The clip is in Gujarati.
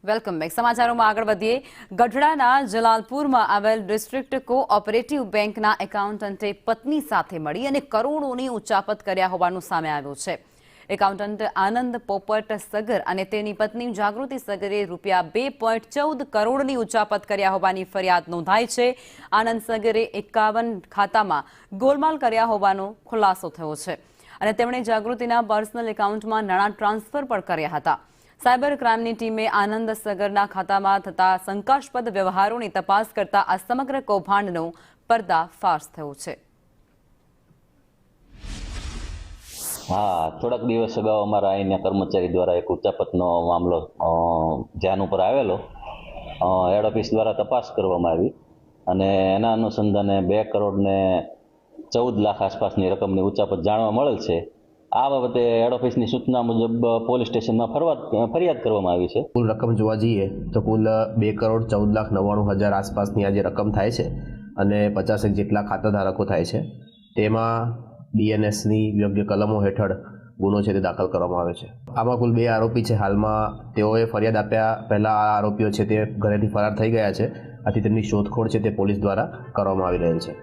Welcome back. સમાચારોમાં આગળ વધીએ. ગઢડાના જલાલપુરમાં આવેલ ડિસ્ટ્રિક્ટ કોઓપરેટિવ બેંકના એકાઉન્ટન્ટે પત્ની સાથે મળી અને કરોડોની ઉચાપત કર્યા હોવાનું સામે આવ્યું છે. એકાઉન્ટન્ટ આનંદ પોપટ સગર અને તેની પત્ની જાગૃતિ સગરે ₹2.14 કરોડની ઉચાપત કર્યા હોવાની ફરિયાદ નોંધાઈ છે. આનંદ સગરે 51 ખાતામાં ગોલમાલ કર્યા હોવાનો ખુલાસો થયો છે અને તેમણે જાગૃતિના પર્સનલ એકાઉન્ટમાં નાણાં ટ્રાન્સફર પણ કર્યા હતા. સાયબર ક્રાઇમની ટીમે આનંદ સગરના ખાતામાં થતા શંકાસ્પદ વ્યવહારોની તપાસ કરતા આ સમગ્ર કૌભાંડનો પર્દાફાશ થયો છે. હા, થોડાક દિવસ અગાઉ અમારા અહીંના કર્મચારી દ્વારા એક ઉચાપતનો મામલો ધ્યાન ઉપર આવેલો. હેડ ઓફિસ દ્વારા તપાસ કરવામાં આવી અને એના અનુસંધાને 2 કરોડ ને 14 લાખ આસપાસની રકમની ઉચાપત જાણવા મળેલ છે. આ બાબતે હેડ ઓફિસની સૂચના મુજબ પોલીસ સ્ટેશનમાં ફરિયાદ કરવામાં આવી છે. કુલ રકમ જોવા જઈએ તો કુલ 2,14,99,000 આસપાસની આ જે રકમ થાય છે અને 50 જેટલા ખાતા ધારકો થાય છે. તેમાં BNSની યોગ્ય કલમો હેઠળ ગુનો છે તે દાખલ કરવામાં આવે છે. આમાં કુલ 2 આરોપી છે. હાલમાં તેઓએ ફરિયાદ આપ્યા પહેલાં આ આરોપીઓ છે તે ઘરેથી ફરાર થઈ ગયા છે. આથી તેમની શોધખોળ છે તે પોલીસ દ્વારા કરવામાં આવી રહેલ છે.